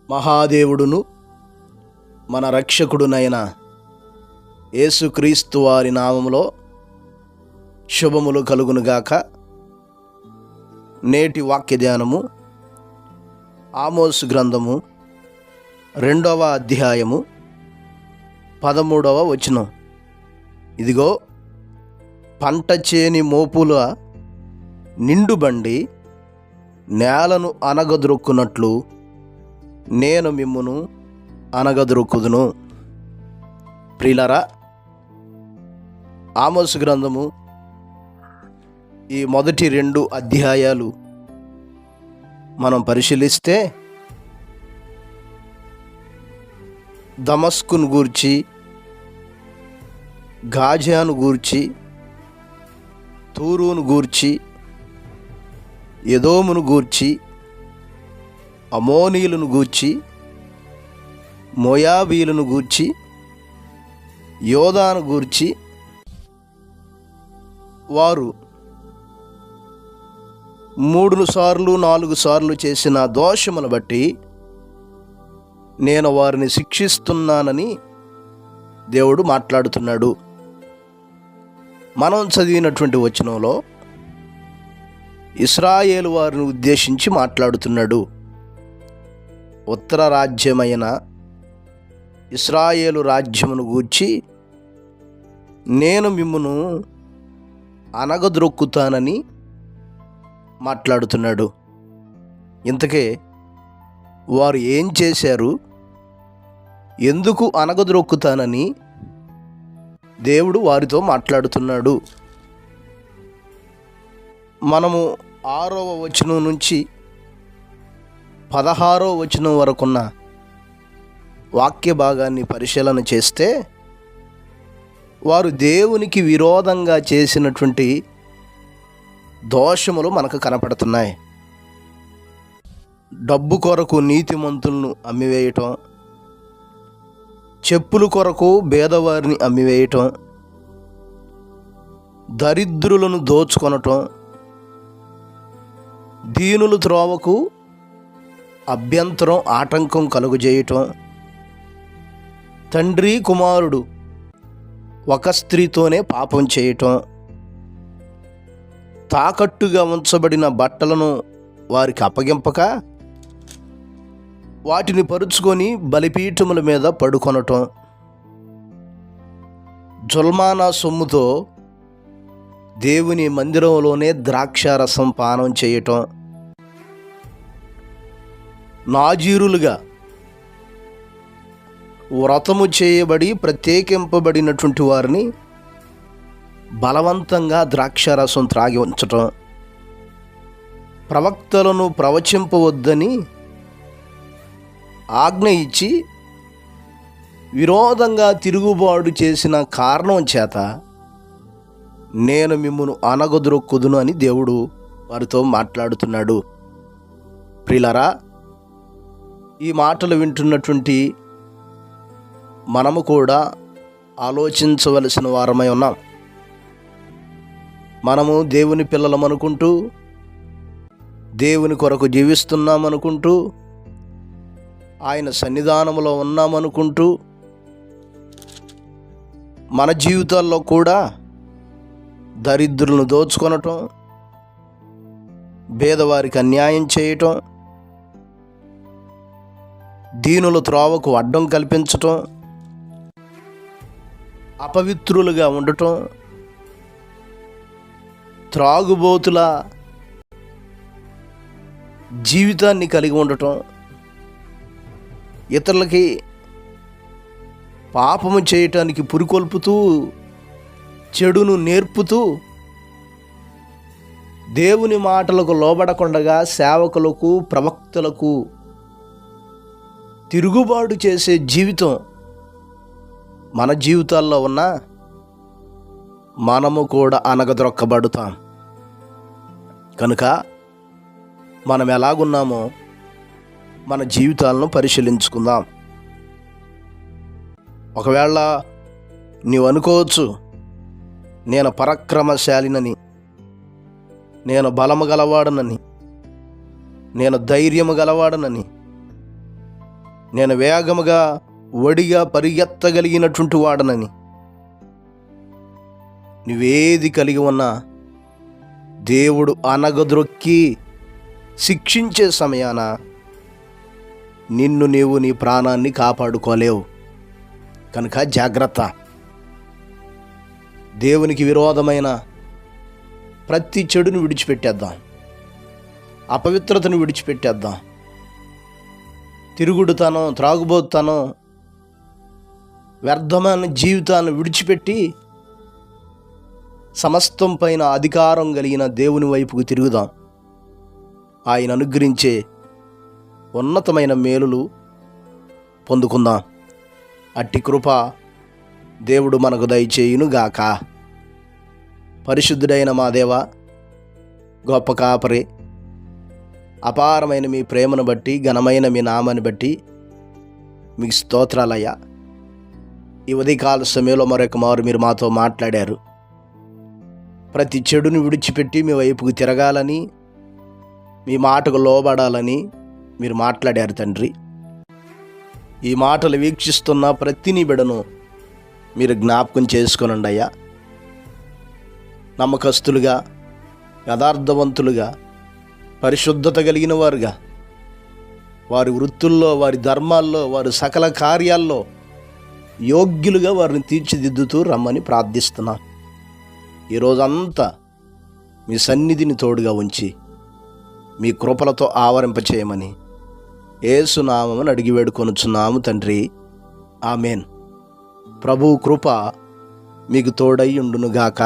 మహాదేవుడును మన రక్షకుడునైన యేసుక్రీస్తు వారి నామములో శుభములు కలుగునుగాక. నేటి వాక్య ధ్యానము ఆమోసు గ్రంథము 2వ అధ్యాయము 13వ వచనం. ఇదిగో, పంట చేని మోపుల నిండు బండి నేలను అనగదొరుక్కున్నట్లు నేను మిమ్మును అనగదొరుకుదును. ప్రియులారా, ఆమోసు గ్రంథము ఈ మొదటి 2 అధ్యాయాలు మనం పరిశీలిస్తే దమస్కును గూర్చి, గాజాను గూర్చి, తూరును గూర్చి, ఎదోమును గూర్చి, అమోనీయులను గూర్చి, మోయాబీలను గూర్చి, యోదాను గూర్చి, వారు 3 సార్లు 4 సార్లు చేసిన దోషమును బట్టి నేను వారిని శిక్షిస్తున్నానని దేవుడు మాట్లాడుతున్నాడు. మనం చదివినటువంటి వచనంలో ఇశ్రాయేలు వారిని ఉద్దేశించి మాట్లాడుతున్నాడు. ఉత్తర రాజ్యమైన ఇశ్రాయేలు రాజ్యమును గూర్చి నేను మిమ్మును అనగదొరుకుతానని మాట్లాడుతున్నాడు. ఇంతకే వారు ఏం చేశారు? ఎందుకు అనగదొరుకుతానని దేవుడు వారితో మాట్లాడుతున్నాడు? మనము 6వ వచనం నుంచి 16వ వచనం వరకున్న వాక్య భాగాన్ని పరిశీలన చేస్తే వారు దేవునికి విరోధంగా చేసినటువంటి దోషములు మనకు కనపడుతున్నాయి. డబ్బు కొరకు నీతిమంతులను అమ్మివేయటం, చెప్పుల కొరకు పేదవారిని అమ్మివేయటం, దరిద్రులను దోచుకొనటం, దీనుల త్రోవకు అభ్యంతరం ఆటంకం కలుగజేయటం, తండ్రి కుమారుడు ఒక స్త్రీతోనే పాపం చేయటం, తాకట్టుగా ఉంచబడిన బట్టలను వారికి అప్పగింపక వాటిని పరుచుకొని బలిపీఠముల మీద పడుకొనటం, జుల్మానా సొమ్ముతో దేవుని మందిరంలోనే ద్రాక్షారసం పానం చేయటం, నాజీరులుగా వ్రతము చేయబడి ప్రత్యేకింపబడినటువంటి వారిని బలవంతంగా ద్రాక్షారసం త్రాగి ఉంచటం, ప్రవక్తలను ప్రవచింపవద్దని ఆజ్ఞ ఇచ్చి విరోధంగా తిరుగుబాటు చేసిన కారణం చేత నేను మిమ్మును అనగదొరుకుదును అని దేవుడు వారితో మాట్లాడుతున్నాడు. ప్రియులారా, ఈ మాటలు వింటున్నటువంటి మనము కూడా ఆలోచించవలసిన వారమై ఉన్నాం. మనము దేవుని పిల్లలమనుకుంటూ, దేవుని కొరకు జీవిస్తున్నామనుకుంటూ, ఆయన సన్నిధానంలో ఉన్నామనుకుంటూ, మన జీవితాల్లో కూడా దరిద్రులను దోచుకొనటం, పేదవారికి అన్యాయం చేయటం, దీనుల త్రోవకు అడ్డం కల్పించటం, అపవిత్రులుగా ఉండటం, త్రాగుబోతుల జీవితాన్ని కలిగి ఉండటం, ఇతరులకి పాపము చేయటానికి పురికొల్పుతూ, చెడును నేర్పుతూ, దేవుని మాటలకు లోబడకుండగా సేవకులకు, ప్రవక్తలకు తిరుగుబాటు చేసే జీవితం మన జీవితాల్లో ఉన్న మనము కూడా అనగదొరక్కబడుతాం. కనుక మనం ఎలాగున్నామో మన జీవితాలను పరిశీలించుకుందాం. ఒకవేళ నీవు అనుకోవచ్చు, నేను పరాక్రమశాలినని, నేను బలము గలవాడనని, నేను ధైర్యము గలవాడనని, నేను వేగముగా వడిగా పరిగెత్తగలిగినటువంటి వాడనని. నువ్వేది కలిగి ఉన్నా దేవుడు అనగదొక్కి శిక్షించే సమయాన నిన్ను నీవు నీ ప్రాణాన్ని కాపాడుకోలేవు. కనుక జాగ్రత్త. దేవునికి విరోధమైన ప్రతి చెడును విడిచిపెట్టేద్దాం, అపవిత్రతను విడిచిపెట్టేద్దాం. తిరుగుడుతనం, త్రాగుబోతుతనం, వ్యర్థమైన జీవితాన్ని విడిచిపెట్టి సమస్తం పైన అధికారం కలిగిన దేవుని వైపుకు తిరుగుదాం. ఆయన అనుగ్రహించే ఉన్నతమైన మేలులు పొందుకుందాం. అట్టి కృప దేవుడు మనకు దయచేయునుగాక. పరిశుద్ధుడైన మా దేవ, గొప్ప కాపరి, అపారమైన మీ ప్రేమను బట్టి, ఘనమైన మీ నామాన్ని బట్టి మీకు స్తోత్రాలయ్యా. ఈ ఉదయకాల సమయంలో మరొక మారు మీరు మాతో మాట్లాడారు. ప్రతి చెడుని విడిచిపెట్టి మీ వైపుకు తిరగాలని, మీ మాటకు లోబడాలని మీరు మాట్లాడారు తండ్రి. ఈ మాటలు వీక్షిస్తున్న ప్రతి నీ బిడ్డను మీరు జ్ఞాపకం చేసుకొనండి అయ్యా. నమ్మకస్తులుగా, యథార్థవంతులుగా, పరిశుద్ధత కలిగిన వారుగా, వారి వృత్తుల్లో, వారి ధర్మాల్లో, వారి సకల కార్యాల్లో యోగ్యులుగా వారిని తీర్చిదిద్దుతూ రమ్మని ప్రార్థిస్తున్నాను. ఈరోజంతా మీ సన్నిధిని తోడుగా ఉంచి మీ కృపలతో ఆవరింపచేయమని యేసు నామమున అడిగి వేడుకొనుచున్నాము తండ్రి. ఆమేన్. ప్రభువు కృప మీకు తోడై ఉండునుగాక.